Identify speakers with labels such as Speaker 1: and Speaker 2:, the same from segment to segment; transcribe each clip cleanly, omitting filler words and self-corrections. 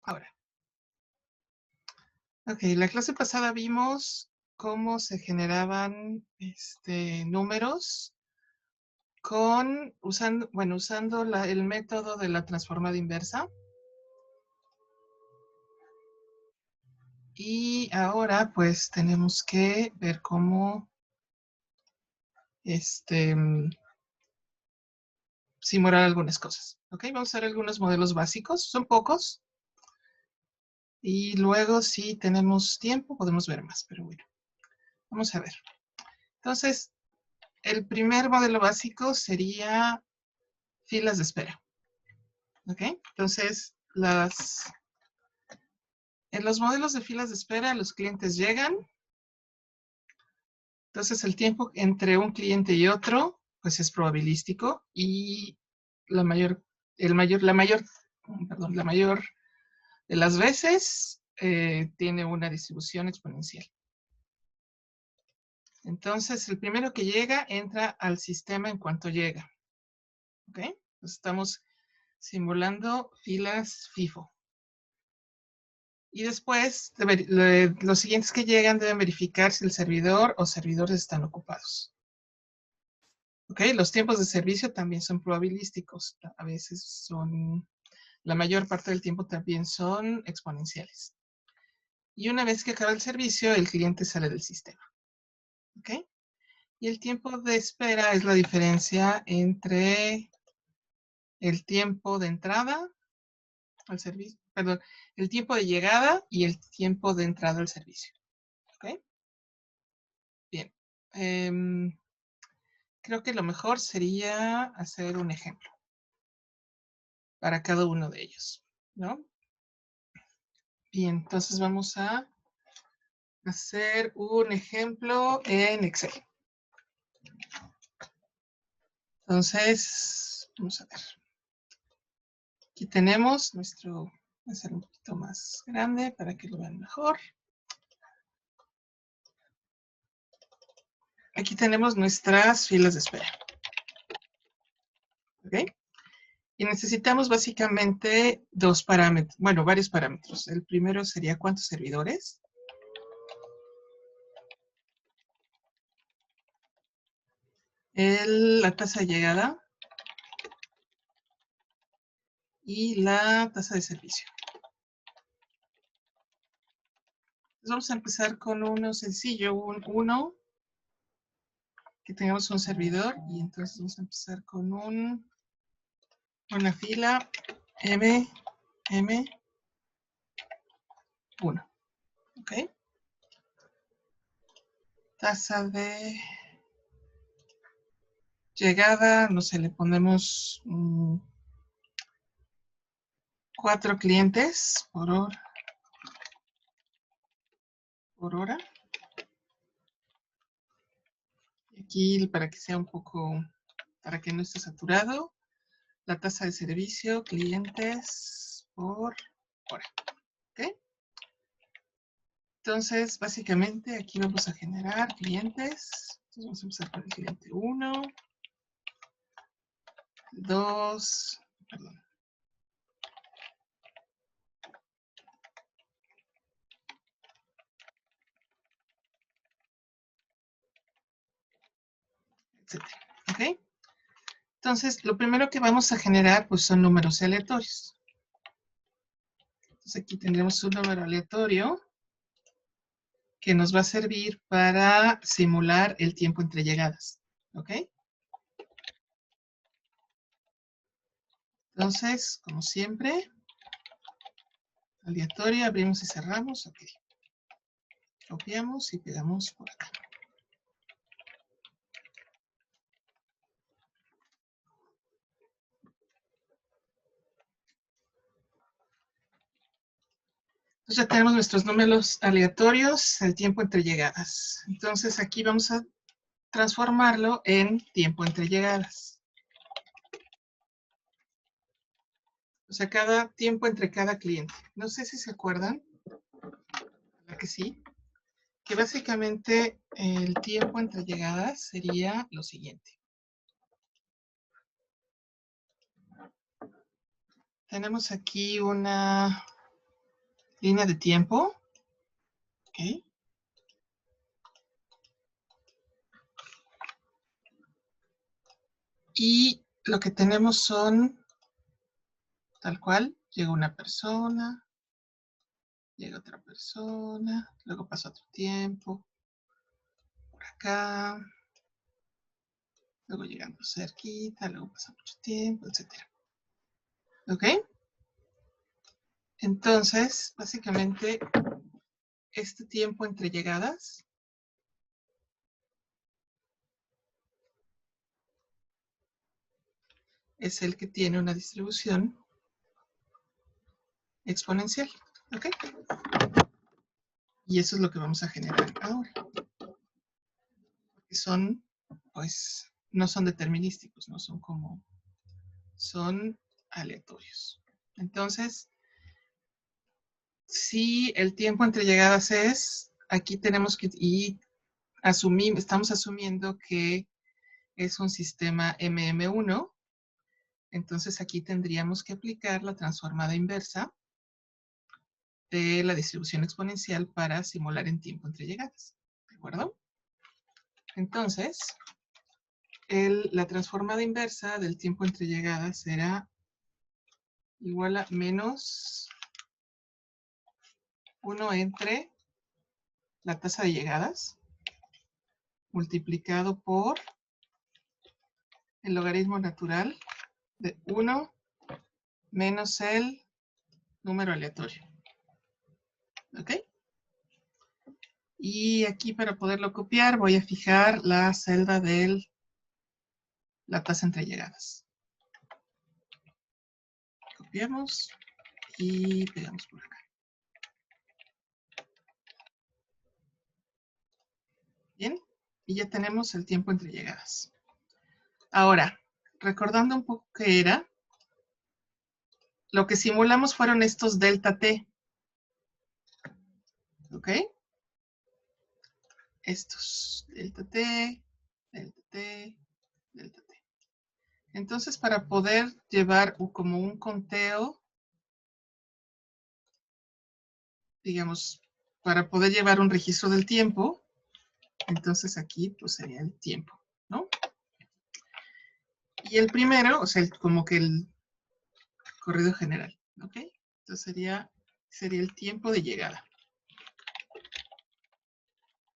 Speaker 1: Ahora. Ok, la clase pasada vimos cómo se generaban números usando el método de la transformada inversa. Y ahora pues tenemos que ver cómo simular algunas cosas. Ok, vamos a hacer algunos modelos básicos, son pocos. Y luego si tenemos tiempo podemos ver más, pero bueno, vamos a ver. Entonces, el primer modelo básico sería filas de espera. ¿Ok? Entonces, en los modelos de filas de espera, los clientes llegan. Entonces, el tiempo entre un cliente y otro, pues es probabilístico y la mayor de las veces tiene una distribución exponencial. Entonces, el primero que llega entra al sistema en cuanto llega. ¿Ok? Entonces, estamos simulando filas FIFO. Y después, los siguientes que llegan deben verificar si el servidor o servidores están ocupados. ¿Ok? Los tiempos de servicio también son probabilísticos. A veces son, la mayor parte del tiempo también son exponenciales. Y una vez que acaba el servicio, el cliente sale del sistema. ¿Ok? Y el tiempo de espera es la diferencia entre el tiempo de entrada al servicio, perdón, el tiempo de llegada y el tiempo de entrada al servicio. ¿Ok? Bien. Creo que lo mejor sería hacer un ejemplo para cada uno de ellos, ¿no? Bien, entonces vamos a hacer un ejemplo en Excel. Entonces, vamos a ver. Aquí tenemos nuestro, voy a hacer un poquito más grande para que lo vean mejor. Aquí tenemos nuestras filas de espera. ¿Ok? Y necesitamos básicamente dos parámetros, bueno, varios parámetros. El primero sería cuántos servidores. La tasa de llegada. Y la tasa de servicio. Entonces vamos a empezar con uno sencillo, uno, que tengamos un servidor, y entonces vamos a empezar con una fila M1. ¿Ok? Tasa de llegada, no sé, le ponemos 4 clientes por hora. Aquí, para que sea un poco, para que no esté saturado, la tasa de servicio, clientes por hora. ¿Ok? Entonces, básicamente, aquí vamos a generar clientes. Entonces, vamos a empezar con el cliente 1, 2, perdón. Etcétera. ¿Ok? Entonces, lo primero que vamos a generar, pues, son números aleatorios. Entonces, aquí tendremos un número aleatorio que nos va a servir para simular el tiempo entre llegadas. ¿Ok? Entonces, como siempre, aleatorio, abrimos y cerramos. Ok. Copiamos y pegamos por acá. Entonces ya tenemos nuestros números aleatorios, el tiempo entre llegadas. Entonces aquí vamos a transformarlo en tiempo entre llegadas. O sea, cada tiempo entre cada cliente. No sé si se acuerdan, ¿verdad que sí? Que básicamente el tiempo entre llegadas sería lo siguiente. Tenemos aquí una línea de tiempo. Ok. Y lo que tenemos son, tal cual, llega una persona, llega otra persona, luego pasa otro tiempo, por acá, luego llegando cerquita, luego pasa mucho tiempo, etc. ¿Ok? Entonces, básicamente, este tiempo entre llegadas es el que tiene una distribución exponencial. ¿Ok? Y eso es lo que vamos a generar ahora. Que son, pues, no son determinísticos, no son como, son aleatorios. Entonces, si el tiempo entre llegadas es, aquí tenemos que, y estamos asumiendo que es un sistema MM1, entonces aquí tendríamos que aplicar la transformada inversa de la distribución exponencial para simular en tiempo entre llegadas. ¿De acuerdo? Entonces, la transformada inversa del tiempo entre llegadas será igual a menos 1 entre la tasa de llegadas multiplicado por el logaritmo natural de 1 menos el número aleatorio. ¿Ok? Y aquí para poderlo copiar voy a fijar la celda de la tasa entre llegadas. Copiamos y pegamos por acá. Bien, y ya tenemos el tiempo entre llegadas. Ahora, recordando un poco qué era, lo que simulamos fueron estos delta t. ¿Ok? Estos, delta t, delta t, delta t. Entonces, para poder llevar como un conteo, digamos, para poder llevar un registro del tiempo, entonces aquí pues sería el tiempo, ¿no? Y el primero, o sea, como que el corrido general, ¿ok? Entonces sería el tiempo de llegada.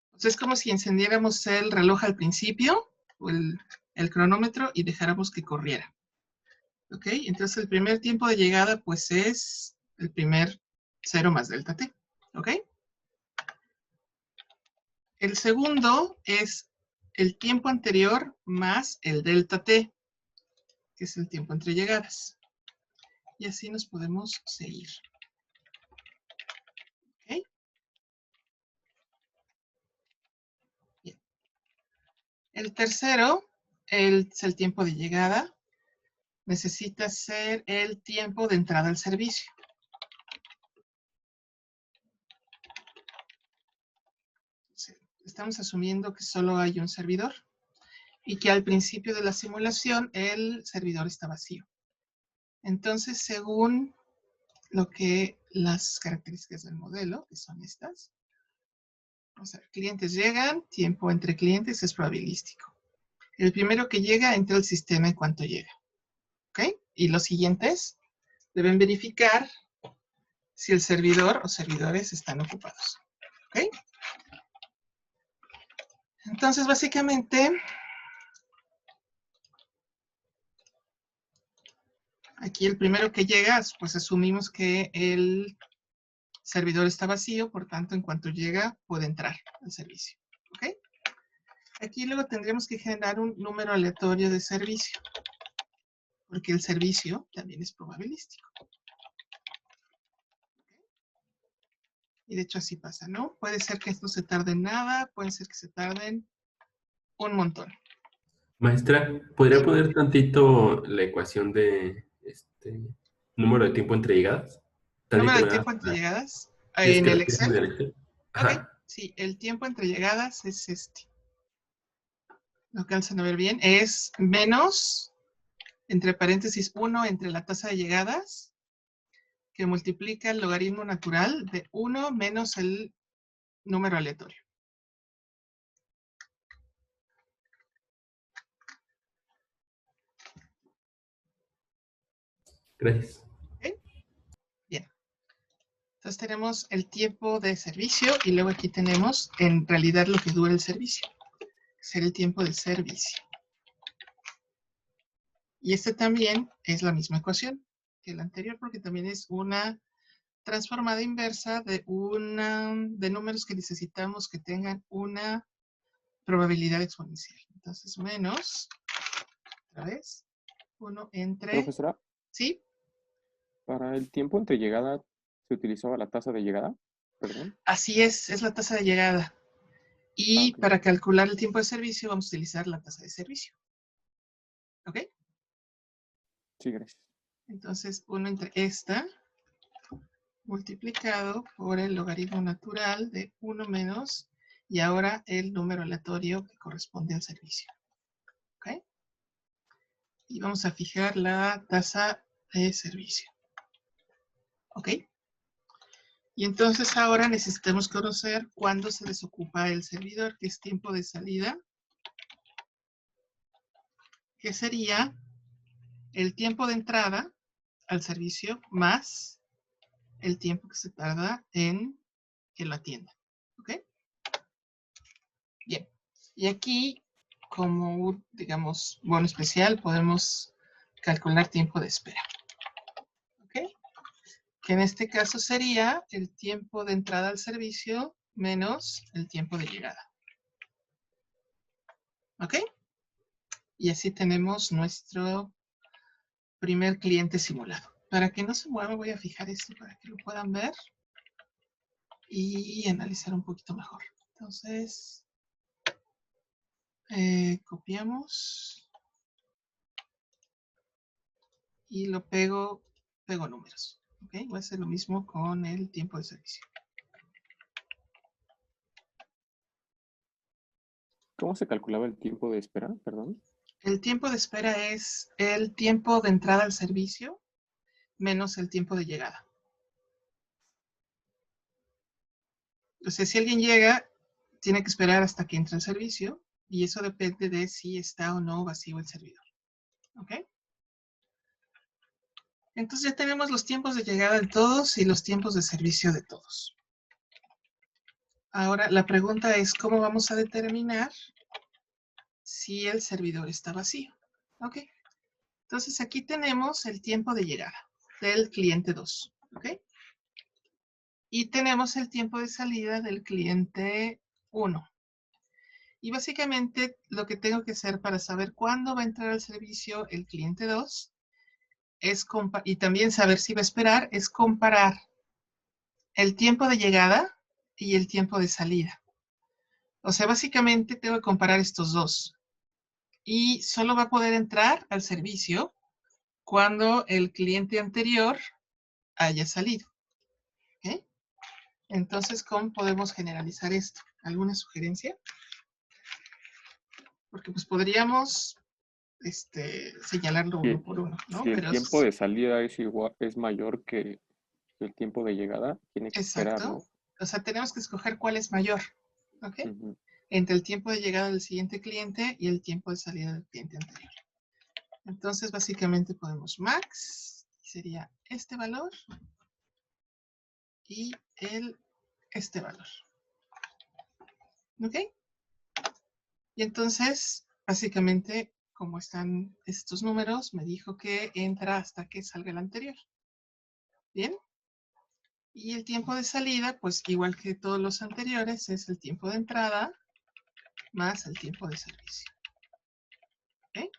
Speaker 1: Entonces es como si encendiéramos el reloj al principio, o el cronómetro, y dejáramos que corriera. ¿Ok? Entonces el primer tiempo de llegada pues es el primer 0 más delta t. ¿Ok? El segundo es el tiempo anterior más el delta t, que es el tiempo entre llegadas. Y así nos podemos seguir. ¿Ok? Bien. El tercero es el tiempo de llegada. Necesita ser el tiempo de entrada al servicio. Estamos asumiendo que solo hay un servidor y que al principio de la simulación el servidor está vacío. Entonces, según lo que las características del modelo, que son estas, vamos a ver, clientes llegan, tiempo entre clientes es probabilístico. El primero que llega entra al sistema en cuanto llega. ¿Ok? Y los siguientes deben verificar si el servidor o servidores están ocupados. ¿Ok? Entonces, básicamente, aquí el primero que llega, pues asumimos que el servidor está vacío, por tanto, en cuanto llega, puede entrar al servicio. ¿Ok? Aquí luego tendríamos que generar un número aleatorio de servicio, porque el servicio también es probabilístico. Y de hecho así pasa, ¿no? Puede ser que esto se tarde en nada, puede ser que se tarden un montón.
Speaker 2: Maestra, ¿podría poner tantito la ecuación de número de tiempo entre llegadas?
Speaker 1: Número
Speaker 2: Tantito
Speaker 1: de
Speaker 2: me da.
Speaker 1: tiempo entre llegadas
Speaker 2: Si es
Speaker 1: en
Speaker 2: que
Speaker 1: el
Speaker 2: lo tienes en
Speaker 1: Excel.
Speaker 2: el Excel.
Speaker 1: Ok,
Speaker 2: Ajá.
Speaker 1: sí, el tiempo entre llegadas es este. ¿Lo alcanzan a ver bien? Es menos, entre paréntesis, 1 entre la tasa de llegadas que multiplica el logaritmo natural de 1 menos el número aleatorio.
Speaker 2: Gracias.
Speaker 1: ¿Ok? Bien. Entonces tenemos el tiempo de servicio y luego aquí tenemos en realidad lo que dura el servicio. Será el tiempo de servicio. Y este también es la misma ecuación que la anterior porque también es una transformada inversa de números que necesitamos que tengan una probabilidad exponencial. Entonces, menos, otra vez, 1 entre...
Speaker 3: Profesora,
Speaker 1: ¿Sí?
Speaker 3: para el tiempo entre llegada, ¿se utilizaba la tasa de llegada? Perdón.
Speaker 1: Así es la tasa de llegada. Y
Speaker 3: Ok.
Speaker 1: para calcular el tiempo de servicio vamos a utilizar la tasa de servicio. ¿Ok?
Speaker 3: Sí, gracias.
Speaker 1: Entonces, 1 entre esta multiplicado por el logaritmo natural de 1 menos y ahora el número aleatorio que corresponde al servicio. ¿Ok? Y vamos a fijar la tasa de servicio. ¿Ok? Y entonces ahora necesitamos conocer cuándo se desocupa el servidor, que es tiempo de salida, que sería el tiempo de entrada al servicio más el tiempo que se tarda en que lo atienda. ¿Ok? Bien. Y aquí, como, digamos, bono especial, podemos calcular tiempo de espera. ¿Ok? Que en este caso sería el tiempo de entrada al servicio menos el tiempo de llegada. ¿Ok? Y así tenemos nuestro primer cliente simulado. Para que no se mueva, voy a fijar esto para que lo puedan ver y analizar un poquito mejor. Entonces, copiamos y lo pego números. ¿Ok? Voy a hacer lo mismo con el tiempo de servicio.
Speaker 3: ¿Cómo se calculaba el tiempo de espera? Perdón.
Speaker 1: El tiempo de espera es el tiempo de entrada al servicio menos el tiempo de llegada. Entonces, si alguien llega, tiene que esperar hasta que entre el servicio y eso depende de si está o no vacío el servidor. ¿Ok? Entonces ya tenemos los tiempos de llegada de todos y los tiempos de servicio de todos. Ahora, la pregunta es, ¿cómo vamos a determinar si el servidor está vacío? ¿Ok? Entonces aquí tenemos el tiempo de llegada del cliente 2. ¿Ok? Y tenemos el tiempo de salida del cliente 1. Y básicamente lo que tengo que hacer para saber cuándo va a entrar al servicio el cliente 2 y también saber si va a esperar es comparar el tiempo de llegada y el tiempo de salida. O sea, básicamente tengo que comparar estos dos. Y solo va a poder entrar al servicio cuando el cliente anterior haya salido. ¿Ok? Entonces, ¿cómo podemos generalizar esto? ¿Alguna sugerencia? Porque pues podríamos señalarlo uno por uno, ¿no?
Speaker 3: Si el
Speaker 1: Pero
Speaker 3: tiempo de salida es igual, es mayor que el tiempo de llegada, tiene que esperar,
Speaker 1: exacto.
Speaker 3: ¿no?
Speaker 1: O sea, tenemos que escoger cuál es mayor, ¿ok?
Speaker 3: Ujú.
Speaker 1: Entre el tiempo de llegada del siguiente cliente y el tiempo de salida del cliente anterior. Entonces, básicamente podemos max, sería este valor, y este valor. ¿Ok? Y entonces, básicamente, como están estos números, me dijo que entra hasta que salga el anterior. ¿Bien? Y el tiempo de salida, pues igual que todos los anteriores, es el tiempo de entrada más el tiempo de servicio. ¿Ok?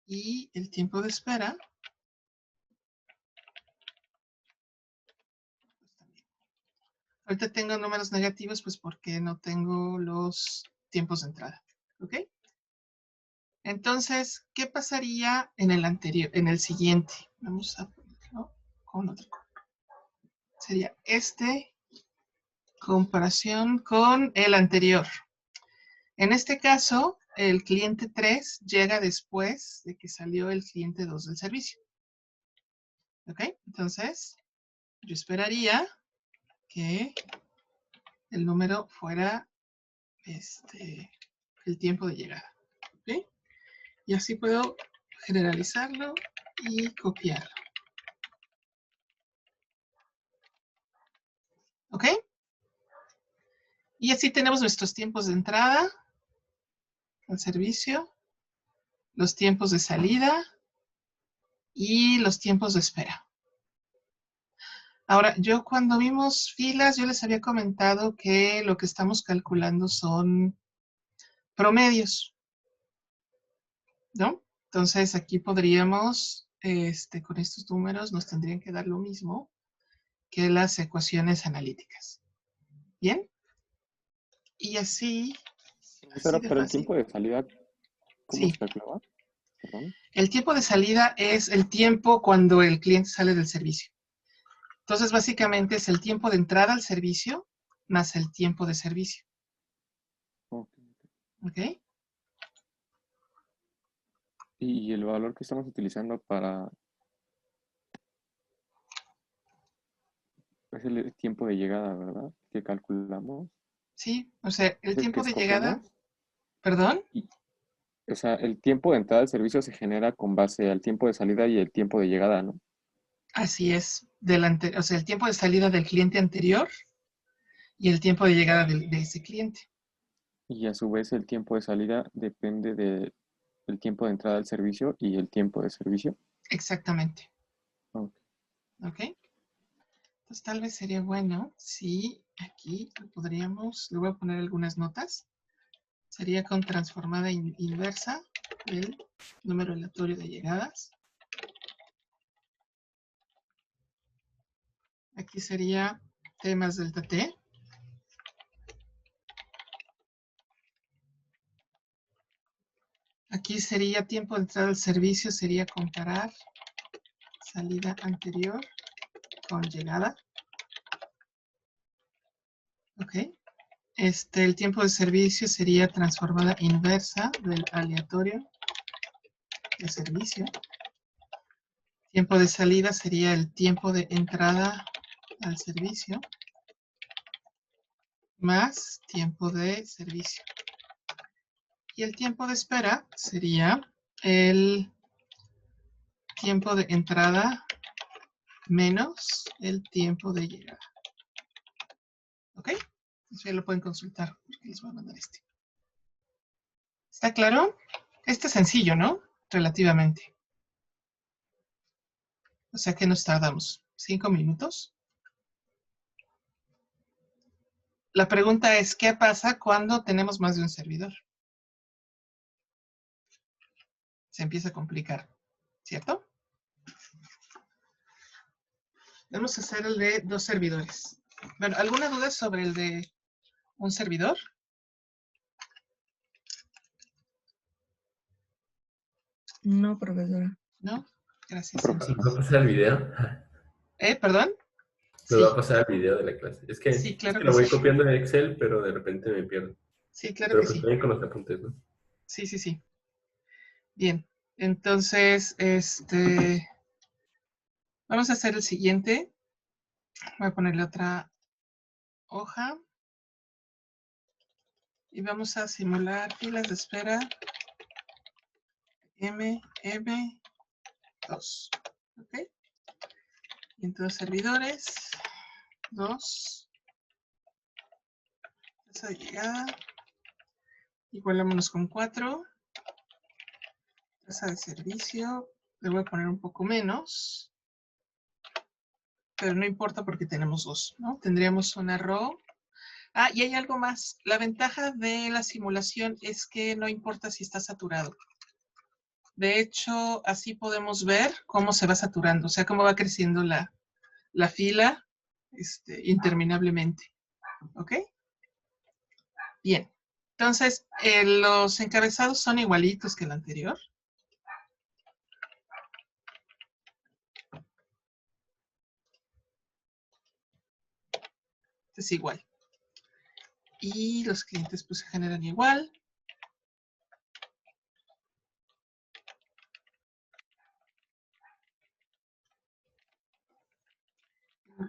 Speaker 1: Y el tiempo de espera, pues también. Ahorita tengo números negativos, pues porque no tengo los tiempos de entrada. ¿Ok? Entonces, ¿qué pasaría en el anterior, en el siguiente? Vamos a ponerlo con otro color. Sería comparación con el anterior. En este caso, el cliente 3 llega después de que salió el cliente 2 del servicio. ¿Ok? Entonces, yo esperaría que el número fuera el tiempo de llegada. ¿Ok? Y así puedo generalizarlo y copiarlo. ¿Ok? Y así tenemos nuestros tiempos de entrada al servicio, los tiempos de salida y los tiempos de espera. Ahora, yo cuando vimos filas, yo les había comentado que lo que estamos calculando son promedios, ¿no? Entonces, aquí podríamos, con estos números, nos tendrían que dar lo mismo que las ecuaciones analíticas. ¿Bien? Y así de
Speaker 3: Pero el
Speaker 1: fácil.
Speaker 3: tiempo de salida, ¿cómo
Speaker 1: Sí.
Speaker 3: se calculaba? Perdón.
Speaker 1: El tiempo de salida es el tiempo cuando el cliente sale del servicio. Entonces, básicamente es el tiempo de entrada al servicio más el tiempo de servicio. ¿Ok?
Speaker 3: Y el valor que estamos utilizando para... Es el tiempo de llegada, ¿verdad? Que calculamos.
Speaker 1: Sí, o sea, el
Speaker 3: Es el que
Speaker 1: tiempo de llegada,
Speaker 3: escogemos.
Speaker 1: perdón.
Speaker 3: Y, o sea, el tiempo de entrada del servicio se genera con base al tiempo de salida y el tiempo de llegada, ¿no?
Speaker 1: Así es, o sea, el tiempo de salida del cliente anterior y el tiempo de llegada de ese cliente.
Speaker 3: Y a su vez el tiempo de salida depende del tiempo de entrada del servicio y el tiempo de servicio.
Speaker 1: Exactamente.
Speaker 3: Ok.
Speaker 1: ¿Ok? Entonces tal vez sería bueno si aquí le voy a poner algunas notas. Sería con transformada inversa del número aleatorio de llegadas. Aquí sería T más delta T. Aquí sería tiempo de entrada al servicio, sería comparar salida anterior con llegada. Ok. El tiempo de servicio sería transformada inversa del aleatorio de servicio. Tiempo de salida sería el tiempo de entrada al servicio más tiempo de servicio. Y el tiempo de espera sería el tiempo de entrada menos el tiempo de llegada. ¿Ok? Entonces ya lo pueden consultar porque les voy a mandar este. ¿Está claro? Este es sencillo, ¿no? Relativamente. O sea que nos tardamos 5 minutos. La pregunta es, ¿qué pasa cuando tenemos más de un servidor? Se empieza a complicar, ¿cierto? Vamos a hacer el de 2 servidores. Bueno, ¿alguna duda sobre el de un servidor?
Speaker 4: No, profesora.
Speaker 1: ¿No? Gracias.
Speaker 3: Profesor.
Speaker 2: ¿Va a pasar el video?
Speaker 1: ¿Perdón?
Speaker 2: Me va a
Speaker 1: Sí,
Speaker 2: pasar el video de la clase. Es
Speaker 1: sí,
Speaker 2: que, es
Speaker 1: claro
Speaker 2: que
Speaker 1: que
Speaker 2: lo
Speaker 1: sí.
Speaker 2: voy copiando en Excel, pero de repente me pierdo.
Speaker 1: Sí, claro
Speaker 2: Pero
Speaker 1: que
Speaker 2: pues
Speaker 1: sí.
Speaker 2: también con los apuntes, ¿no?
Speaker 1: Sí, sí, sí. Bien. Entonces, vamos a hacer el siguiente. Voy a ponerle otra hoja. Y vamos a simular filas de espera MM2. ¿Ok? Y entonces servidores 2. Tasa de llegada. Igualámonos con 4. Tasa de servicio. Le voy a poner un poco menos. Pero no importa porque tenemos 2, ¿no? Tendríamos una row. Ah, y hay algo más. La ventaja de la simulación es que no importa si está saturado. De hecho, así podemos ver cómo se va saturando, o sea, cómo va creciendo la fila interminablemente. ¿Ok? Bien. Entonces, los encabezados son igualitos que el anterior. Es igual. Y los clientes pues se generan igual.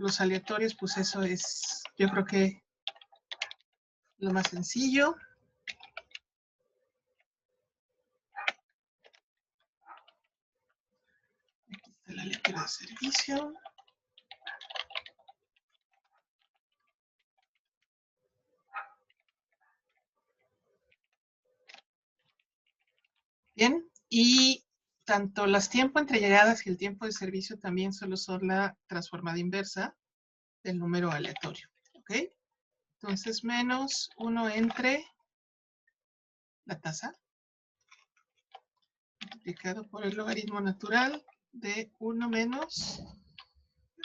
Speaker 1: los aleatorios, pues eso es, yo creo que lo más sencillo. Aquí está el aleatorio de servicio. Bien, y tanto las tiempo entre llegadas y el tiempo de servicio también solo son la transformada inversa del número aleatorio, ¿ok? Entonces, menos 1 entre la tasa multiplicado por el logaritmo natural de 1 menos,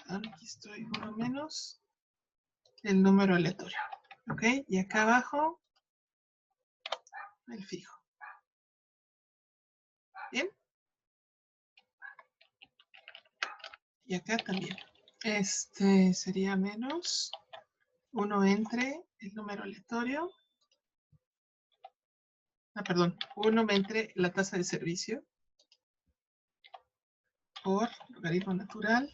Speaker 1: perdón, aquí estoy, 1 menos el número aleatorio, ¿ok? Y acá abajo, el fijo. ¿Bien? Y acá también. Este sería menos 1 entre el número aleatorio. Perdón, 1 entre la tasa de servicio por logaritmo natural,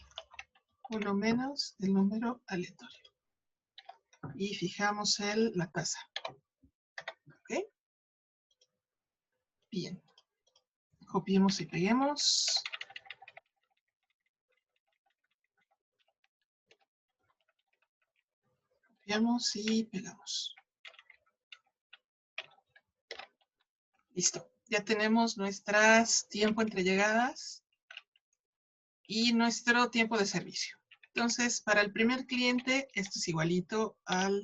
Speaker 1: 1 menos el número aleatorio. Y fijamos la tasa. ¿Ok? Bien. Copiemos y peguemos. Copiamos y pegamos. Listo. Ya tenemos nuestras tiempo entre llegadas y nuestro tiempo de servicio. Entonces, para el primer cliente, esto es igualito al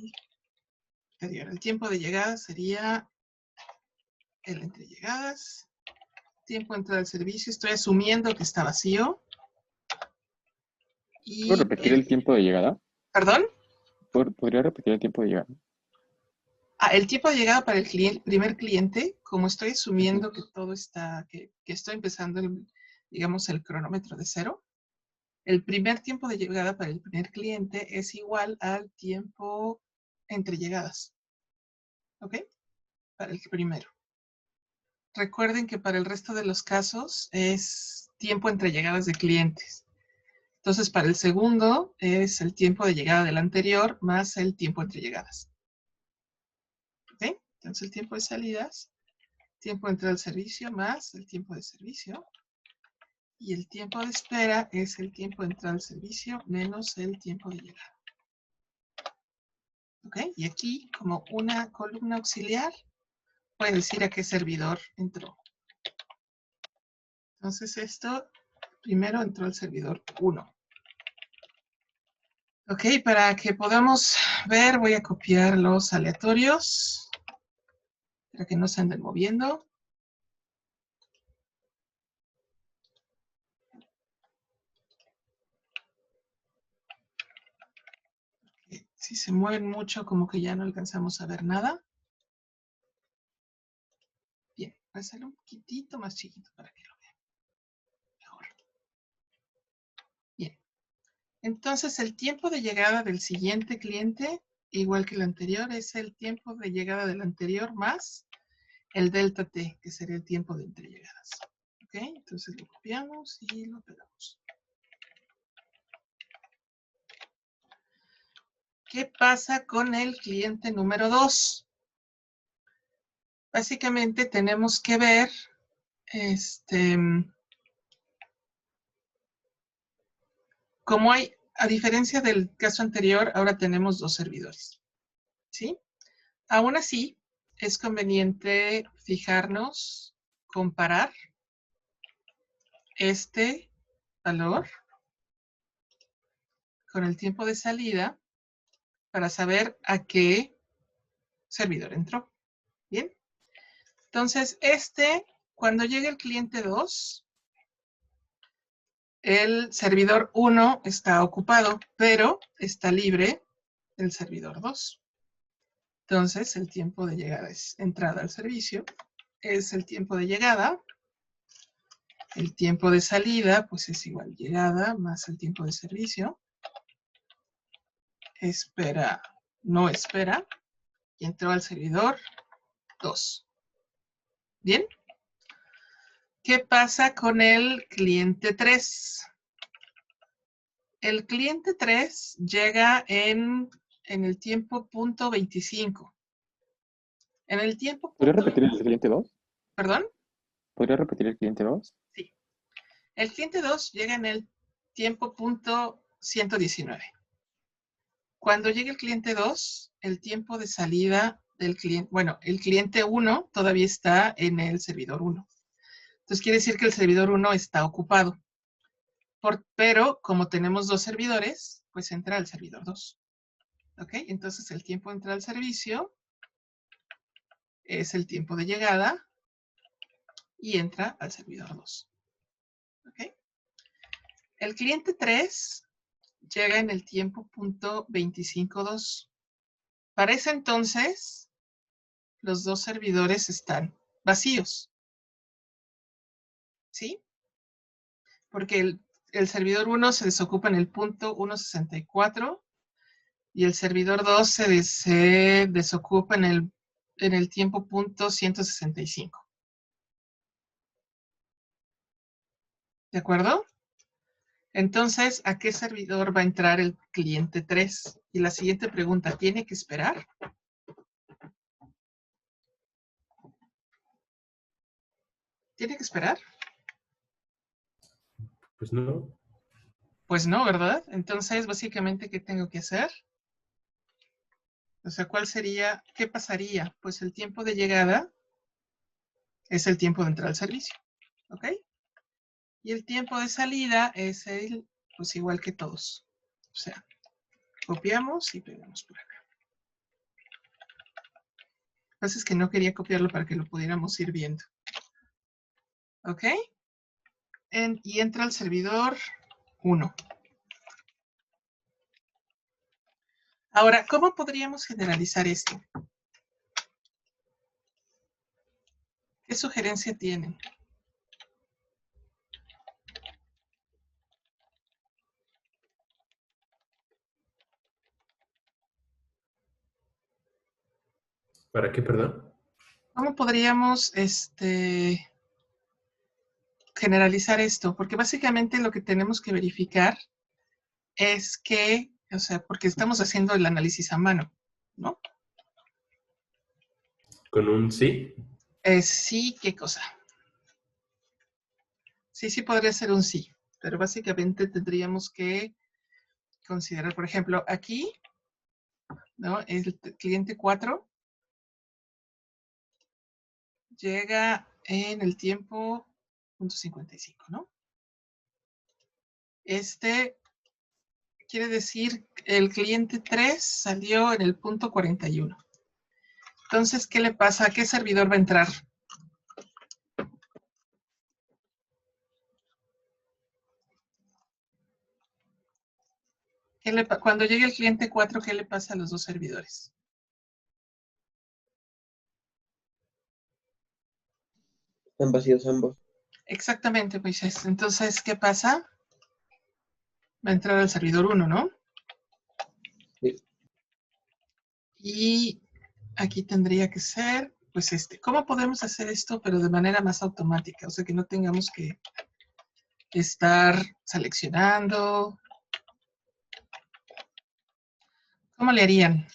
Speaker 1: anterior. El tiempo de llegada sería el entre llegadas. Tiempo de entrada al servicio. Estoy asumiendo que está vacío.
Speaker 3: ¿Puedo repetir el tiempo de llegada?
Speaker 1: ¿Perdón?
Speaker 3: ¿Podría repetir el tiempo de llegada?
Speaker 1: El tiempo de llegada para el primer cliente, como estoy asumiendo que todo está, que estoy empezando, digamos, el cronómetro de 0, el primer tiempo de llegada para el primer cliente es igual al tiempo entre llegadas. ¿Ok? Para el primero. Recuerden que para el resto de los casos es tiempo entre llegadas de clientes. Entonces, para el segundo es el tiempo de llegada del anterior más el tiempo entre llegadas. ¿Ok? Entonces, el tiempo de salidas, tiempo de entrada al servicio más el tiempo de servicio. Y el tiempo de espera es el tiempo de entrada al servicio menos el tiempo de llegada. ¿Ok? Y aquí, como una columna auxiliar, puede decir a qué servidor entró. Entonces, esto primero entró al servidor 1. Ok, para que podamos ver, voy a copiar los aleatorios para que no se anden moviendo. Si se mueven mucho, como que ya no alcanzamos a ver nada. Bien, voy a hacerlo un poquitito más chiquito para que lo vean mejor. Bien. Entonces, el tiempo de llegada del siguiente cliente, igual que el anterior, es el tiempo de llegada del anterior más el delta t, que sería el tiempo de entrellegadas. ¿Ok? Entonces lo copiamos y lo pegamos. ¿Qué pasa con el cliente número 2? Básicamente tenemos que ver, como hay, a diferencia del caso anterior, ahora tenemos 2 servidores. ¿Sí? Aún así, es conveniente fijarnos, comparar este valor con el tiempo de salida para saber a qué servidor entró. ¿Bien? Entonces, cuando llegue el cliente 2, el servidor 1 está ocupado, pero está libre el servidor 2. Entonces, el tiempo de llegada es entrada al servicio, es el tiempo de llegada. El tiempo de salida, pues es igual llegada más el tiempo de servicio. Espera, no espera. Y entró al servidor 2. ¿Bien? ¿Qué pasa con el cliente 3? El cliente 3 llega en el tiempo punto 25. En el tiempo
Speaker 3: ¿Podría
Speaker 1: punto...
Speaker 3: repetir el cliente 2?
Speaker 1: ¿Perdón?
Speaker 3: ¿Podría repetir el cliente 2?
Speaker 1: Sí. El cliente 2 llega en el tiempo punto 119. Cuando llegue el cliente 2, el tiempo de salida del cliente, bueno, el cliente 1 todavía está en el servidor 1. Entonces quiere decir que el servidor 1 está ocupado. Pero como tenemos dos servidores, pues entra al servidor 2. ¿Ok? Entonces el tiempo de entrada al servicio es el tiempo de llegada y entra al servidor 2. ¿Ok? El cliente 3 llega en el tiempo punto 25.2. Para ese entonces, los dos servidores están vacíos. ¿Sí? Porque el servidor 1 se desocupa en el punto 1.64 y el servidor 2 se desocupa en el tiempo punto 165. ¿De acuerdo? Entonces, ¿a qué servidor va a entrar el cliente 3? Y la siguiente pregunta, ¿tiene que esperar? ¿Tiene que esperar?
Speaker 2: Pues no.
Speaker 1: Pues no, ¿verdad? Entonces, básicamente, ¿qué tengo que hacer? O sea, ¿cuál sería? ¿Qué pasaría? Pues el tiempo de llegada es el tiempo de entrar al servicio. ¿Ok? Y el tiempo de salida es pues igual que todos. O sea, copiamos y pegamos por acá. Lo que pasa es que no quería copiarlo para que lo pudiéramos ir viendo. ¿Ok? Y entra al servidor 1. Ahora, ¿cómo podríamos generalizar esto? ¿Qué sugerencia tienen?
Speaker 2: ¿Para qué, perdón?
Speaker 1: ¿Cómo podríamos generalizar esto? Porque básicamente lo que tenemos que verificar es que, o sea, porque estamos haciendo el análisis a mano, ¿no?
Speaker 2: ¿Con un sí?
Speaker 1: Sí, ¿qué cosa? Sí podría ser un sí, pero básicamente tendríamos que considerar, por ejemplo, aquí, ¿no? El cliente 4 llega en el tiempo .55, ¿no? Quiere decir, el cliente 3 salió en el punto 41. Entonces, ¿qué le pasa? ¿A qué servidor va a entrar? Cuando llegue el cliente 4, ¿qué le pasa a los dos servidores?
Speaker 5: Están vacíos ambos.
Speaker 1: Exactamente, Moisés. Entonces, ¿qué pasa? Va a entrar al servidor 1, ¿no?
Speaker 5: Sí.
Speaker 1: Y aquí tendría que ser, pues ¿Cómo podemos hacer esto, pero de manera más automática? O sea, que no tengamos que estar seleccionando. ¿Cómo le harían?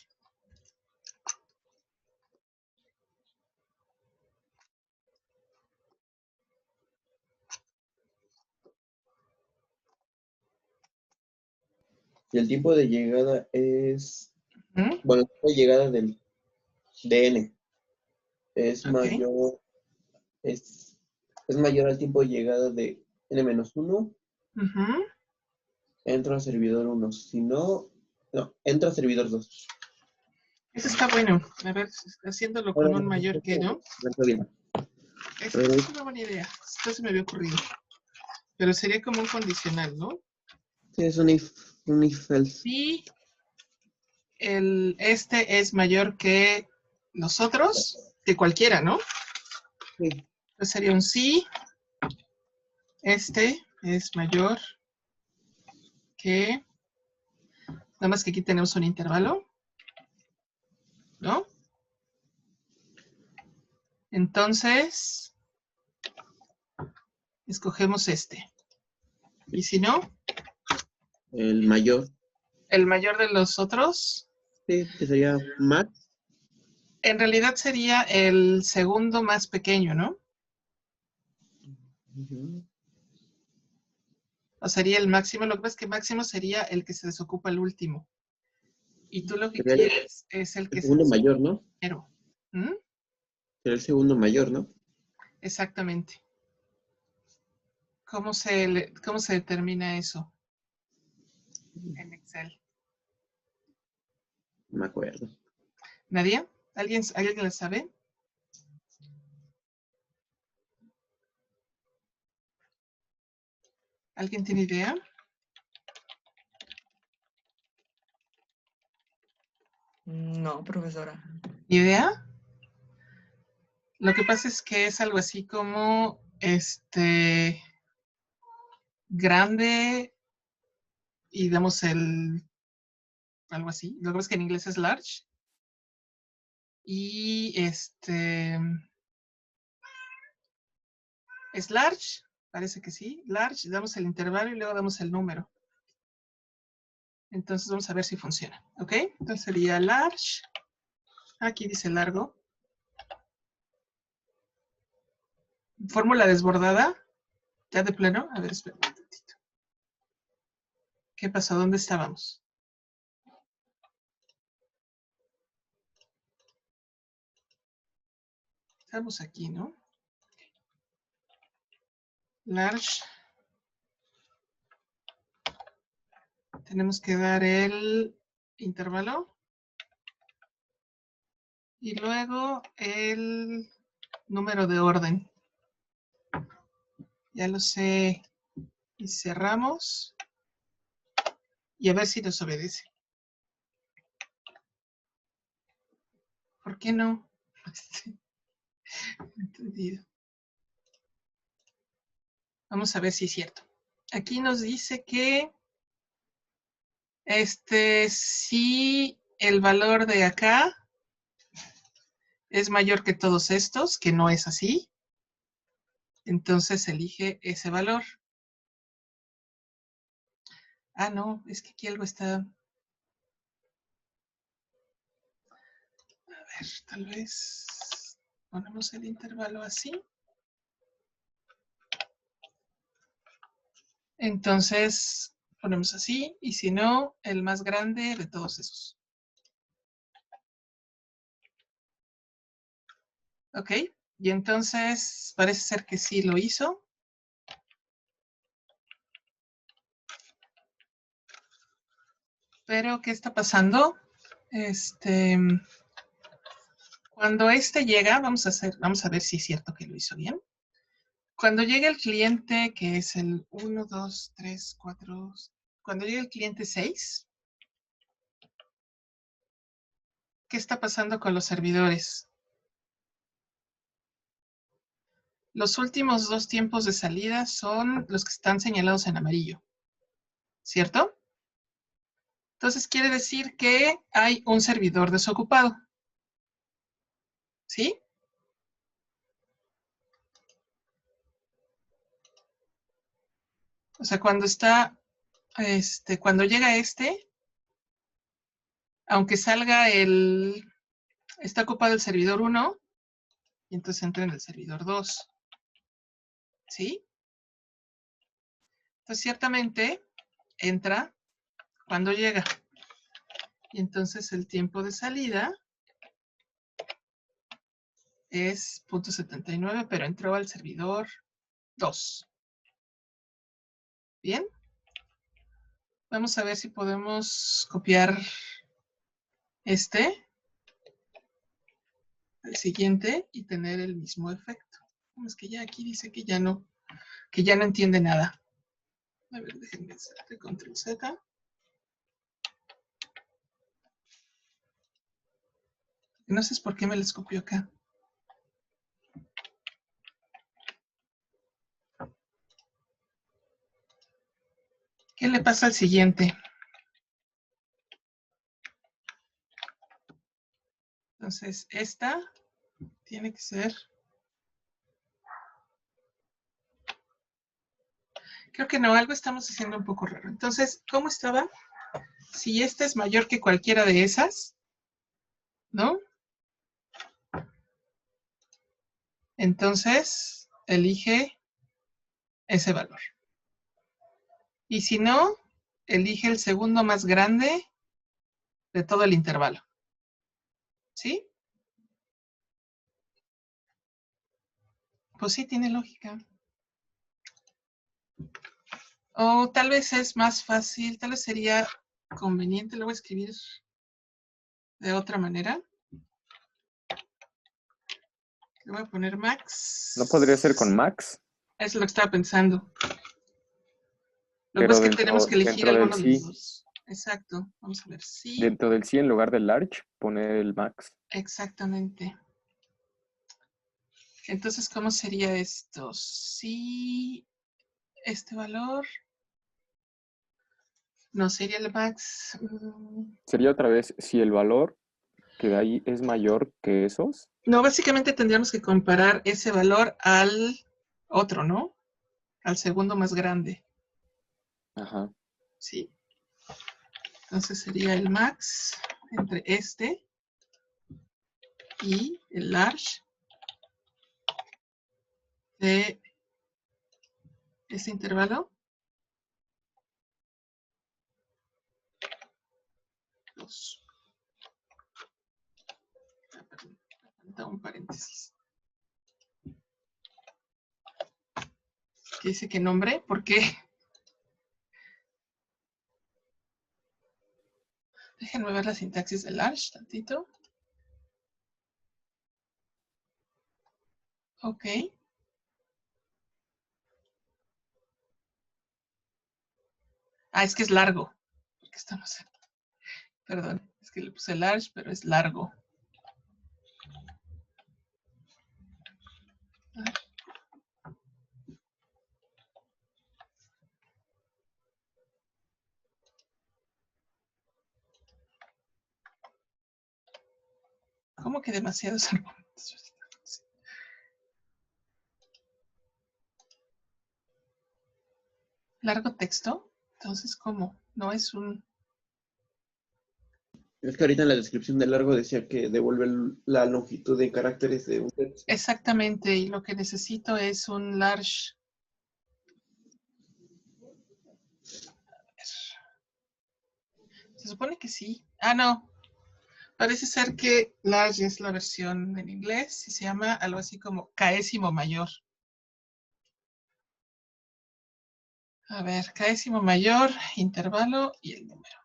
Speaker 5: Y el tiempo de llegada es,
Speaker 1: ¿Mm?
Speaker 5: bueno, el tiempo de llegada del DN es
Speaker 1: Ok.
Speaker 5: mayor, es mayor al tiempo de llegada de N-1,
Speaker 1: Ujú.
Speaker 5: entra al servidor 1. Si no, entra al servidor 2.
Speaker 1: Eso está bueno. A ver, haciéndolo con un mayor que, ¿no?
Speaker 5: Está bien.
Speaker 1: Esa es una buena idea. Esto se me había ocurrido. Pero sería como un condicional, ¿no?
Speaker 5: Sí, es un if else.
Speaker 1: Si es mayor que los otros, que cualquiera, ¿no?
Speaker 5: Sí.
Speaker 1: Entonces sería un sí. Este es mayor que... Nada más que aquí tenemos un intervalo, ¿no? Entonces, escogemos este. Y si no,
Speaker 5: El mayor.
Speaker 1: ¿El mayor de los otros?
Speaker 5: Sí, que sería max.
Speaker 1: En realidad sería el segundo más pequeño, ¿no?
Speaker 5: Ujú.
Speaker 1: O sería el máximo. Lo que pasa es que máximo sería el que se desocupa el último. Y tú lo que
Speaker 5: Sería
Speaker 1: quieres es el
Speaker 5: el
Speaker 1: que se
Speaker 5: segundo
Speaker 1: desocupa
Speaker 5: mayor, ¿no?
Speaker 1: primero. ¿Mm?
Speaker 5: Sería el segundo mayor, ¿no?
Speaker 1: Exactamente. ¿Cómo se determina eso en Excel?
Speaker 5: No me acuerdo.
Speaker 1: ¿Nadie? ¿Alguien lo sabe? ¿Alguien tiene idea?
Speaker 4: No, profesora.
Speaker 1: ¿Ni idea? Lo que pasa es que es algo así como grande y damos algo así. Lo que pasa es que en inglés es large. Y es large, parece que sí. Large, damos el intervalo y luego damos el número. Entonces vamos a ver si funciona. ¿Ok? Entonces sería large. Aquí dice largo. Fórmula desbordada. ¿Ya de pleno? A ver, espera un momentito. ¿Qué pasó? ¿Dónde estábamos? Estamos aquí, ¿no? Large. Tenemos que dar el intervalo. Y luego el número de orden. Ya lo sé. Y cerramos. Y a ver si nos obedece. ¿Por qué no? Entendido. Vamos a ver si es cierto. Aquí nos dice que si el valor de acá es mayor que todos estos, que no es así, entonces elige ese valor. Ah, no, es que aquí algo está. A ver, tal vez ponemos el intervalo así. Entonces ponemos así, y si no, el más grande de todos esos. Ok, y entonces parece ser que sí lo hizo. Pero, ¿qué está pasando? Cuando llega, vamos a ver si es cierto que lo hizo bien. Cuando llega el cliente, que es el 1, 2, 3, 4, cuando llega el cliente 6, ¿qué está pasando con los servidores? Los últimos dos tiempos de salida son los que están señalados en amarillo, ¿cierto? Entonces quiere decir que hay un servidor desocupado, ¿sí? O sea, cuando llega aunque salga está ocupado el servidor 1, y entonces entra en el servidor 2, ¿sí? Entonces, ciertamente, entra cuando llega. Y entonces el tiempo de salida es 0.79, pero entró al servidor 2. Bien. Vamos a ver si podemos copiar el siguiente, y tener el mismo efecto. Es que ya aquí dice que ya no entiende nada. A ver, déjenme hacer control Z. No sé por qué me les copió acá. ¿Qué le pasa al siguiente? Entonces, esta tiene que ser. Creo que no, algo estamos haciendo un poco raro. Entonces, ¿cómo estaba? Si esta es mayor que cualquiera de esas, ¿no? Entonces, elige ese valor. Y si no, elige el segundo más grande de todo el intervalo. ¿Sí? Pues sí, tiene lógica. O tal vez es más fácil, tal vez sería conveniente, lo voy a escribir de otra manera. Le voy a poner max.
Speaker 3: ¿No podría ser con max?
Speaker 1: Eso es lo que estaba pensando. Lo que
Speaker 3: Pero
Speaker 1: pasa es que tenemos que elegir
Speaker 3: dentro del
Speaker 1: alguno de los
Speaker 3: sí,
Speaker 1: dos. Exacto. Vamos a ver. Sí,
Speaker 3: dentro del sí en lugar del large, poner el max.
Speaker 1: exactamente. Entonces, ¿cómo sería esto? Si este valor no sería el max.
Speaker 3: Sería otra vez, si el valor que da ahí es mayor que esos,
Speaker 1: No, básicamente tendríamos que comparar ese valor al otro, ¿no? Al segundo más grande.
Speaker 3: ajá,
Speaker 1: Sí. Entonces sería el max entre este y el large de este intervalo. 2. Falta un paréntesis. ¿Qué dice que nombre? ¿Por qué? Déjenme ver la sintaxis de large tantito. Ok. Ah, es que es largo. Porque estamos en... Perdón, es que le puse large, pero es largo. ¿Cómo que demasiados argumentos? ¿Largo texto? Entonces, ¿cómo? No es un...
Speaker 5: Es que ahorita en la descripción de largo decía que devuelve la longitud de caracteres de un texto.
Speaker 1: Exactamente, y lo que necesito es un large. Se supone que sí. Ah, no. Parece ser que large es la versión en inglés y se llama algo así como késimo mayor. A ver, késimo mayor, intervalo y el número.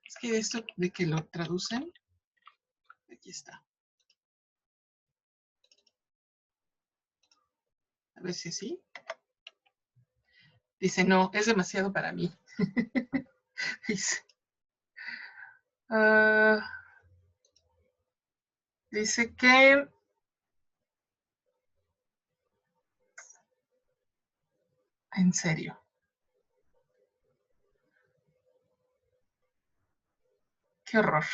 Speaker 1: Es que esto de que lo traducen, aquí está. A ver si así. Dice, no, es demasiado para mí. Dice, dice que en serio. Qué horror.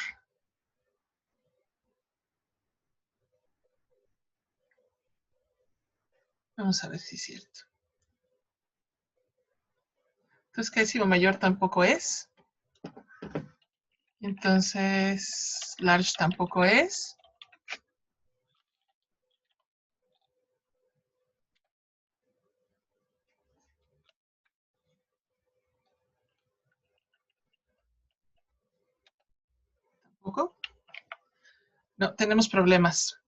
Speaker 1: Vamos a ver si es cierto. Entonces, késimo mayor tampoco es. Entonces, large tampoco es. Tampoco. No, tenemos problemas.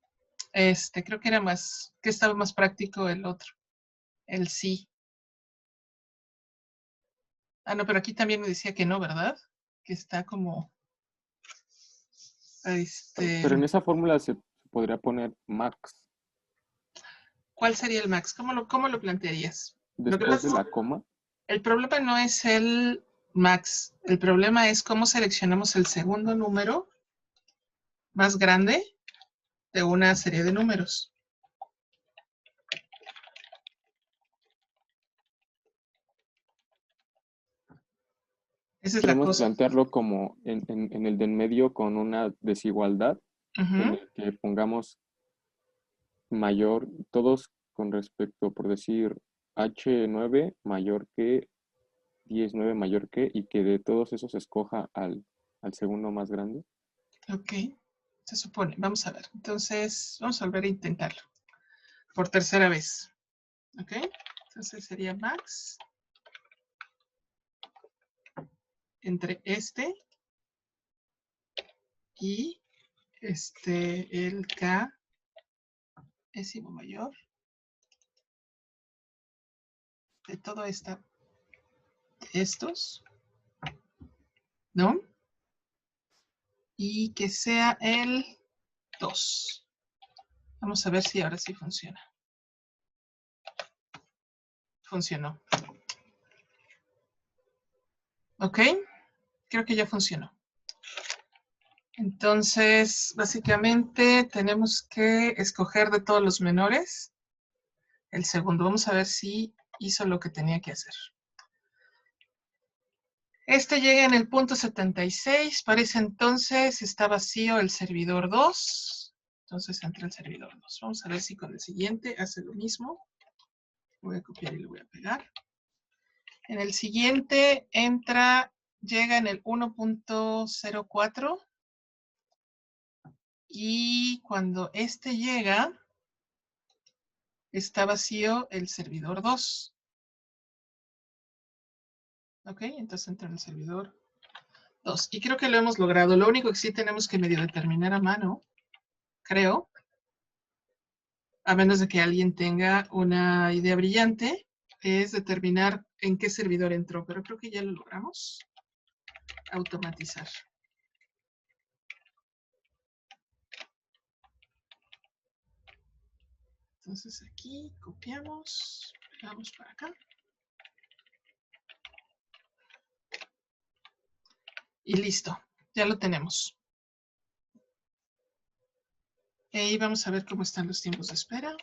Speaker 1: Creo que era más, que estaba más práctico el otro. El sí. Ah, no, pero aquí también me decía que no, ¿verdad? Que está como...
Speaker 3: pero en esa fórmula se podría poner max.
Speaker 1: ¿Cuál sería el max? ¿Cómo lo plantearías? Lo que
Speaker 3: Después de
Speaker 1: pasa,
Speaker 3: la coma,
Speaker 1: el problema no es el max. El problema es cómo seleccionamos el segundo número más grande de una serie de números. Esa es la
Speaker 3: podemos
Speaker 1: cosa.
Speaker 3: plantearlo como en el de en medio con una desigualdad, en
Speaker 1: Ujú.
Speaker 3: el que pongamos mayor, todos con respecto, por decir, H9 mayor que, 10-9 mayor que, y que de todos esos escoja al segundo más grande.
Speaker 1: Ok, se supone. Vamos a ver. Entonces, vamos a volver a intentarlo. Por tercera vez. Ok, entonces sería max entre este y el K décimo mayor de todo estos, ¿no? Y que sea el 2. Vamos a ver si ahora sí funciona. Funcionó. Ok, creo que ya funcionó. Entonces, básicamente tenemos que escoger de todos los menores el segundo. Vamos a ver si hizo lo que tenía que hacer. Este llega en el punto 76. Para ese entonces está vacío el servidor 2. Entonces entra el servidor 2. Vamos a ver si con el siguiente hace lo mismo. Voy a copiar y lo voy a pegar. En el siguiente llega en el 1.04. Y cuando este llega, está vacío el servidor 2. Ok, entonces entra en el servidor 2. Y creo que lo hemos logrado. Lo único que sí tenemos que medio determinar a mano, creo, a menos de que alguien tenga una idea brillante, es determinar en qué servidor entró. Pero creo que ya lo logramos. Automatizar. Entonces aquí copiamos, pegamos para acá. Y listo, ya lo tenemos. Y vamos a ver cómo están los tiempos de espera.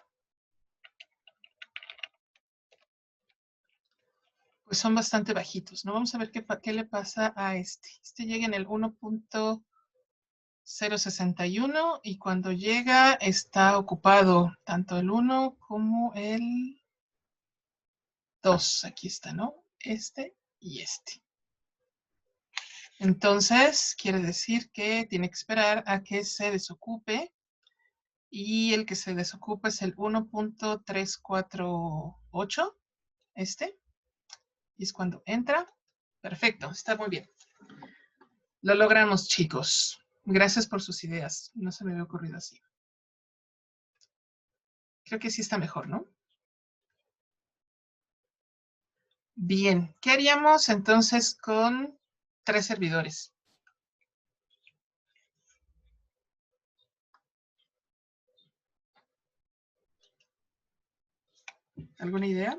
Speaker 1: Pues son bastante bajitos, ¿no? Vamos a ver qué le pasa a este. Este llega en el 1.061 y cuando llega está ocupado tanto el 1 como el 2. Aquí está, ¿no? Este y este. Entonces, quiere decir que tiene que esperar a que se desocupe. Y el que se desocupa es el 1.348, este. Y es cuando entra. Perfecto, está muy bien. Lo logramos, chicos. Gracias por sus ideas. No se me había ocurrido así. Creo que sí está mejor, ¿no? Bien, ¿qué haríamos entonces con 3 servidores? ¿Alguna idea?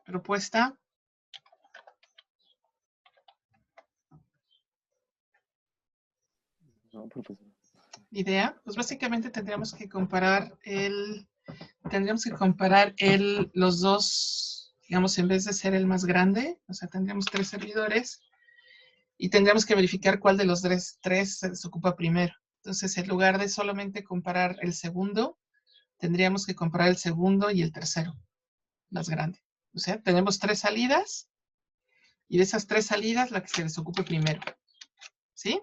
Speaker 1: ¿Propuesta?
Speaker 3: No, profesor.
Speaker 1: ¿Idea? Pues básicamente tendríamos que comparar los dos, digamos, en vez de ser el más grande, o sea, tendríamos 3 servidores y tendríamos que verificar cuál de los tres se desocupa primero. Entonces, en lugar de solamente comparar el segundo, tendríamos que comparar el segundo y el tercero, más grande. O sea, tenemos 3 salidas y de esas 3 salidas, la que se desocupe primero. ¿Sí?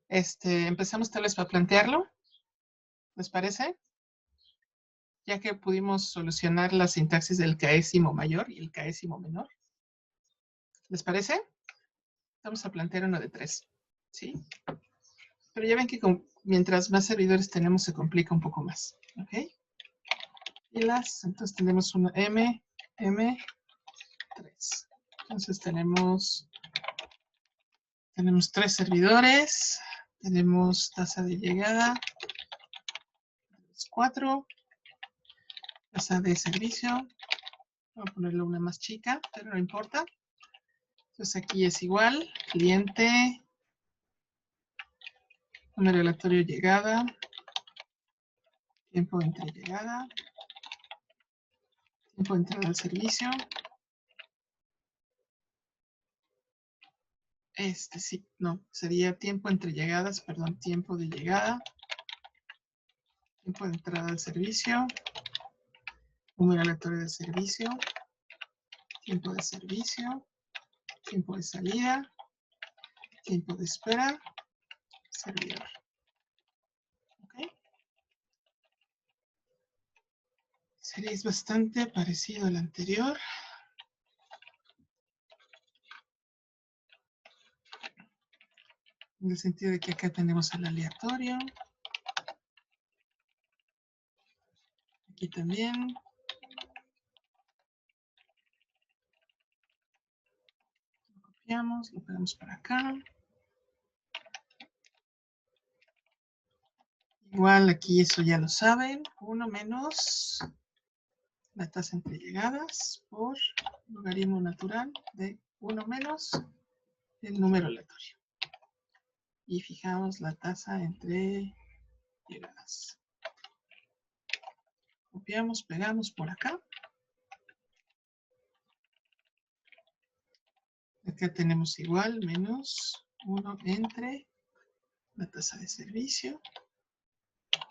Speaker 1: Empezamos tal vez para plantearlo. ¿Les parece? Ya que pudimos solucionar la sintaxis del késimo mayor y el késimo menor. ¿Les parece? Vamos a plantear uno de 3. ¿Sí? Pero ya ven que mientras más servidores tenemos, se complica un poco más. ¿Ok? Entonces tenemos una M3. Entonces tenemos 3 servidores. Tenemos tasa de llegada 4. Tasa de servicio. Voy a ponerle una más chica, pero no importa. Entonces aquí es igual. Cliente. Un relatorio llegada. Tiempo entre llegada. Tiempo de entrada al servicio. Sí, no, sería tiempo entre llegadas, perdón, tiempo de llegada, tiempo de entrada al servicio, número aleatorio de servicio, tiempo de servicio, tiempo de salida, tiempo de espera, servidor. ¿Ok? Sería bastante parecido al anterior. En el sentido de que acá tenemos el aleatorio. Aquí también. Lo copiamos, lo pegamos para acá. Igual aquí eso ya lo saben. 1 menos la tasa entre llegadas por logaritmo natural de 1 menos el número aleatorio. Y fijamos la tasa entre llegadas. Copiamos, pegamos por acá. Acá tenemos igual menos 1 entre la tasa de servicio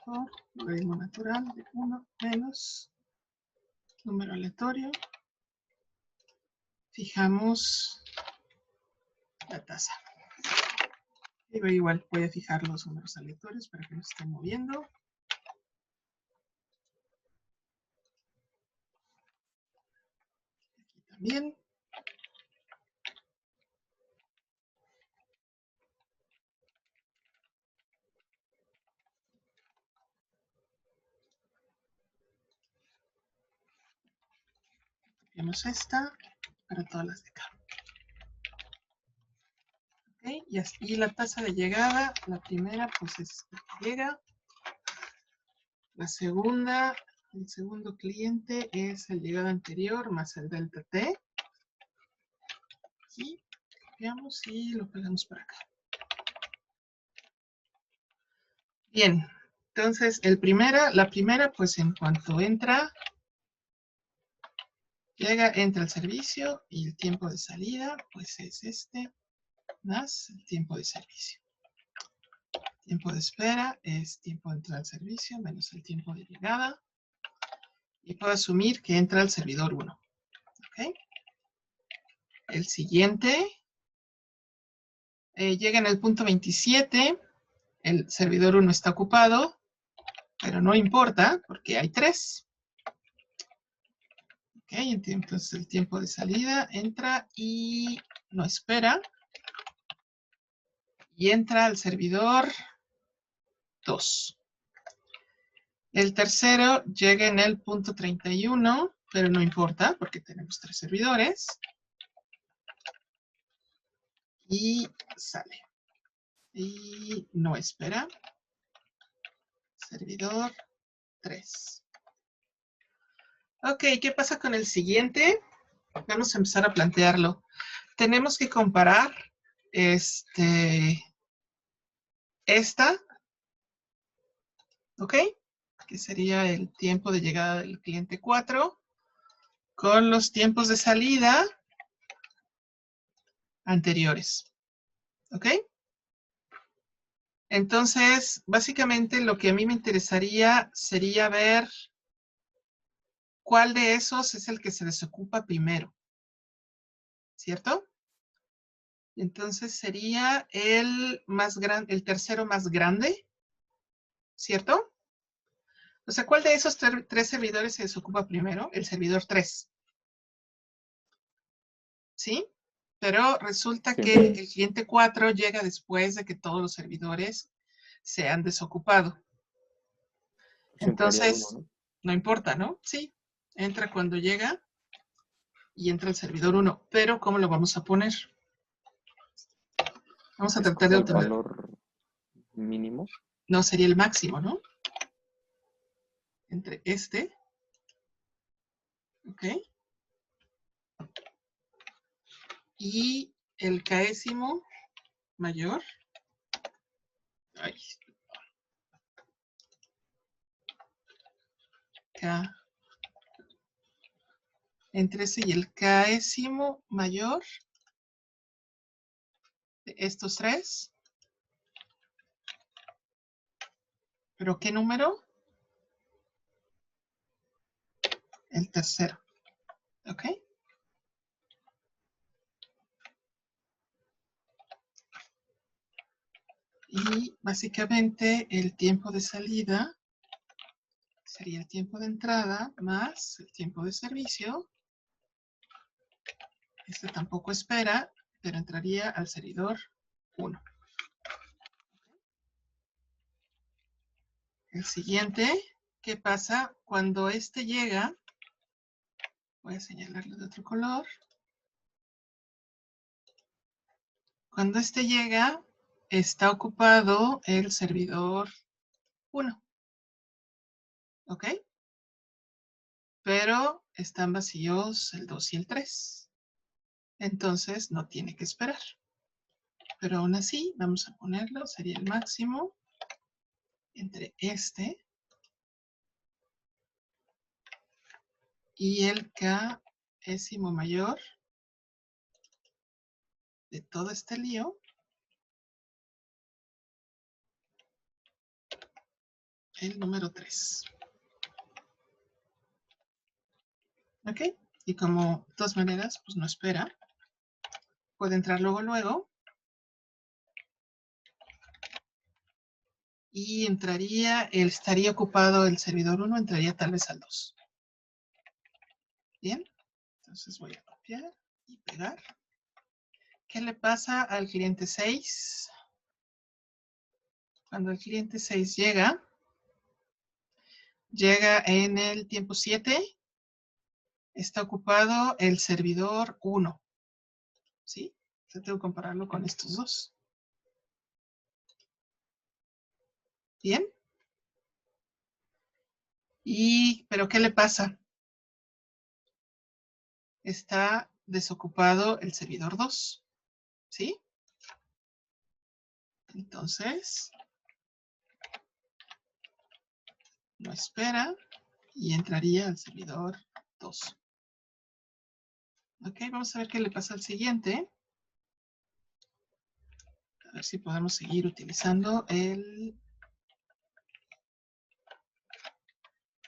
Speaker 1: por logaritmo natural de 1 menos número aleatorio. Fijamos la tasa. Y igual voy a fijar los números aleatorios para que no se estén moviendo. Aquí también. Copiamos esta para todas las de acá. ¿Okay? Y la tasa de llegada, la primera pues es la que llega. La segunda, el segundo cliente es el llegada anterior más el delta T. Y copiamos y lo pegamos para acá. Bien, entonces la primera pues en cuanto entra, entra al servicio y el tiempo de salida pues es este más el tiempo de servicio. Tiempo de espera es tiempo de entrar al servicio menos el tiempo de llegada. Y puedo asumir que entra al servidor 1. ¿Okay? El siguiente llega en el punto 27. El servidor 1 está ocupado, pero no importa porque hay 3. ¿Okay? Entonces el tiempo de salida entra y no espera. Y entra al servidor 2. El tercero llega en el punto 31, pero no importa porque tenemos 3 servidores. Y sale. Y no espera. Servidor 3. Ok, ¿qué pasa con el siguiente? Vamos a empezar a plantearlo. Tenemos que comparar esta, ¿ok? Que sería el tiempo de llegada del cliente 4 con los tiempos de salida anteriores, ¿ok? Entonces, básicamente lo que a mí me interesaría sería ver cuál de esos es el que se desocupa primero, ¿cierto? Entonces sería el tercero más grande, ¿cierto? O sea, ¿cuál de esos 3 servidores se desocupa primero? El servidor 3. ¿Sí? Pero resulta
Speaker 3: Sí.
Speaker 1: que el cliente 4 llega después de que todos los servidores se han desocupado.
Speaker 3: Pues entraría el
Speaker 1: Entonces,
Speaker 3: 1, ¿no?
Speaker 1: no importa, ¿no? Sí, entra cuando llega y entra el servidor 1. Pero, ¿cómo lo vamos a poner? Vamos a tratar de
Speaker 3: El
Speaker 1: obtener.
Speaker 3: valor mínimo.
Speaker 1: No, sería el máximo, ¿no? Entre este. ¿Ok? Y el késimo mayor. Ay. K. Entre ese y el késimo mayor de estos tres. ¿Pero qué número? El tercero. ¿Ok? Y básicamente el tiempo de salida sería el tiempo de entrada más el tiempo de servicio. Este tampoco espera, pero entraría al servidor 1. El siguiente, ¿qué pasa cuando este llega? Voy a señalarlo de otro color. Cuando este llega, está ocupado el servidor 1. ¿Ok? Pero están vacíos el 2 y el 3. Entonces no tiene que esperar. Pero aún así, vamos a ponerlo, sería el máximo entre este y el késimo mayor de todo este lío. El número 3. ¿Ok? Y como de todas maneras, pues no espera. Puede entrar luego. Y estaría ocupado el servidor 1, entraría tal vez al 2. Bien. Entonces voy a copiar y pegar. ¿Qué le pasa al cliente 6? Cuando el cliente 6 llega en el tiempo 7, está ocupado el servidor 1. ¿Sí? Yo tengo que compararlo con estos dos. Bien. ¿Pero qué le pasa? Está desocupado el servidor 2. ¿Sí? Entonces, no espera y entraría al servidor 2. Ok, vamos a ver qué le pasa al siguiente. A ver si podemos seguir utilizando el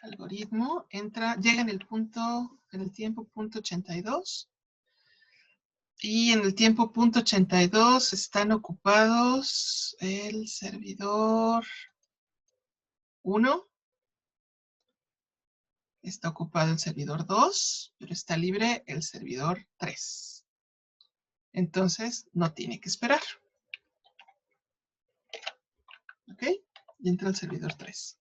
Speaker 1: algoritmo. Llega en el tiempo punto 82. Y en el tiempo punto 82 están ocupados el servidor 1. Está ocupado el servidor 2, pero está libre el servidor 3. Entonces, no tiene que esperar. ¿Ok? Y entra el servidor 3.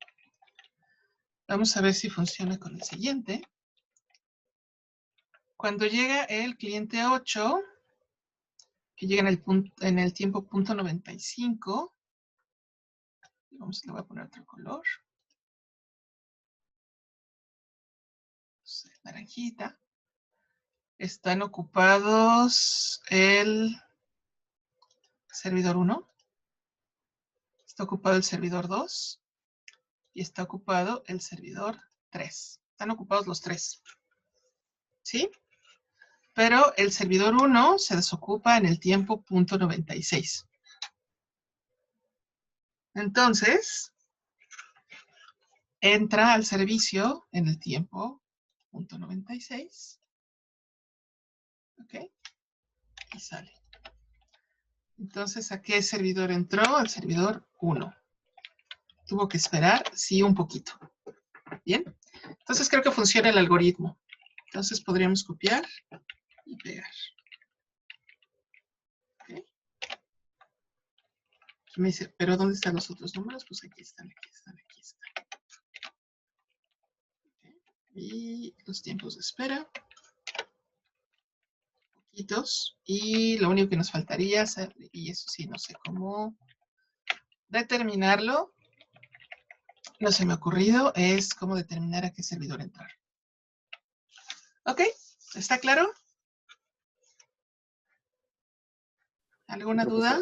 Speaker 1: Vamos a ver si funciona con el siguiente. Cuando llega el cliente 8, que llega en el tiempo punto 95, le voy a poner otro color. Naranjita. Están ocupados el servidor 1, está ocupado el servidor 2 y está ocupado el servidor 3. Están ocupados los 3. ¿Sí? Pero el servidor 1 se desocupa en el tiempo punto 96. Entonces, entra al servicio en el tiempo punto 96. ¿Ok? Y sale. Entonces, ¿a qué servidor entró? Al servidor 1. Tuvo que esperar, sí, un poquito. Bien. Entonces, creo que funciona el algoritmo. Entonces, podríamos copiar y pegar. ¿Ok? Me dice, ¿pero dónde están los otros números? Pues aquí están. ¿Okay? Y los tiempos de espera. Poquitos. Y lo único que nos faltaría, y eso sí, no sé cómo determinarlo, no se me ha ocurrido, es cómo determinar a qué servidor entrar. ¿Ok? ¿Está claro? ¿Alguna duda?